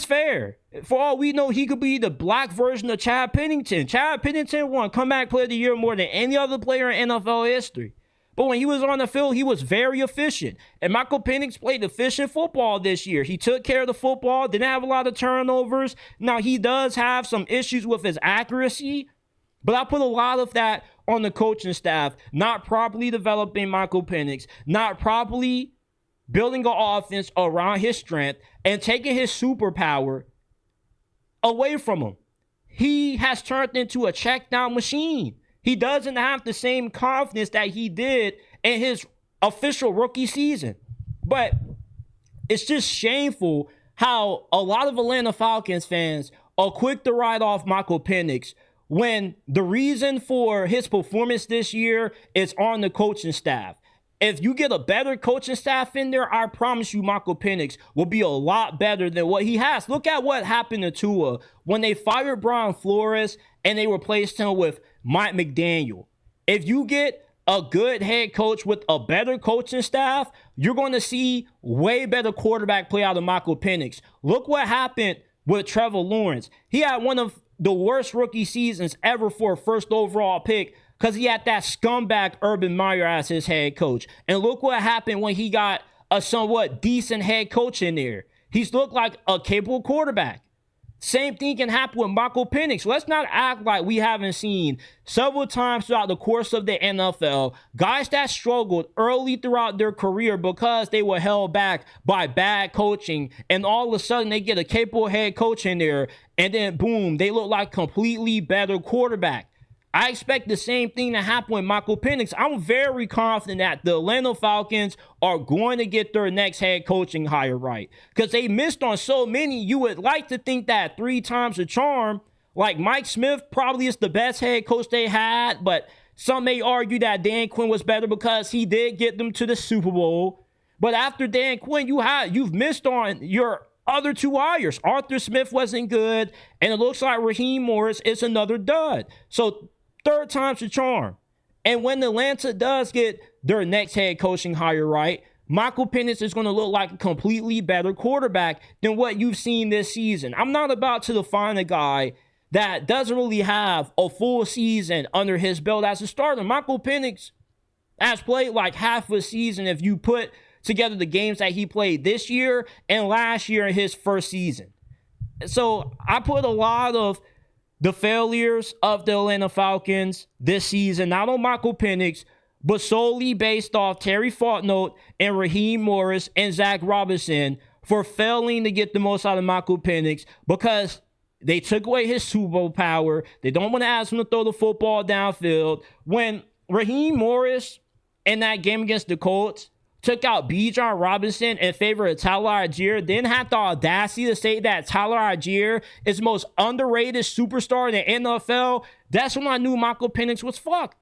fair. For all we know, he could be the black version of Chad Pennington. Chad Pennington won comeback player of the year more than any other player in NFL history. But when he was on the field, he was very efficient. And Michael Penix played efficient football this year. He took care of the football, didn't have a lot of turnovers. Now, he does have some issues with his accuracy, but I put a lot of that on the coaching staff not properly developing Michael Penix, not properly building an offense around his strength, and taking his superpower away from him. He has turned into a check down machine. He doesn't have the same confidence that he did in his official rookie season. But it's just shameful how a lot of Atlanta Falcons fans are quick to write off Michael Penix when the reason for his performance this year is on the coaching staff. If you get a better coaching staff in there, I promise you Michael Penix will be a lot better than what he has. Look at what happened to Tua when they fired Brian Flores and they replaced him with Mike McDaniel. If you get a good head coach with a better coaching staff, you're going to see way better quarterback play out of Michael Penix. Look what happened with Trevor Lawrence. He had one of the worst rookie seasons ever for a first overall pick because he had that scumbag Urban Meyer as his head coach. And look what happened when he got a somewhat decent head coach in there. He's looked like a capable quarterback. Same thing can happen with Michael Penix. Let's not act like we haven't seen several times throughout the course of the NFL guys that struggled early throughout their career because they were held back by bad coaching, and all of a sudden they get a capable head coach in there, and then boom, they look like completely better quarterback. I expect the same thing to happen with Michael Penix. I'm very confident that the Atlanta Falcons are going to get their next head coaching hire right because they missed on so many. You would like to think that 3 times a charm, like Mike Smith probably is the best head coach they had, but some may argue that Dan Quinn was better because he did get them to the Super Bowl. But after Dan Quinn, you've missed on your other 2 hires. Arthur Smith wasn't good, and it looks like Raheem Morris is another dud. So 3rd time's the charm. And when Atlanta does get their next head coaching hire right, Michael Penix is going to look like a completely better quarterback than what you've seen this season. I'm not about to define a guy that doesn't really have a full season under his belt as a starter. Michael Penix has played like half a season if you put together the games that he played this year and last year in his first season. So I put a lot of the failures of the Atlanta Falcons this season, not on Michael Penix, but solely based off Terry Fontenot and Raheem Morris and Zach Robinson for failing to get the most out of Michael Penix because they took away his Super Bowl power. They don't want to ask him to throw the football downfield. When Raheem Morris in that game against the Colts took out Bijan Robinson in favor of Tyler Algier, then had the audacity to say that Tyler Algier is the most underrated superstar in the NFL, that's when I knew Michael Penix was fucked.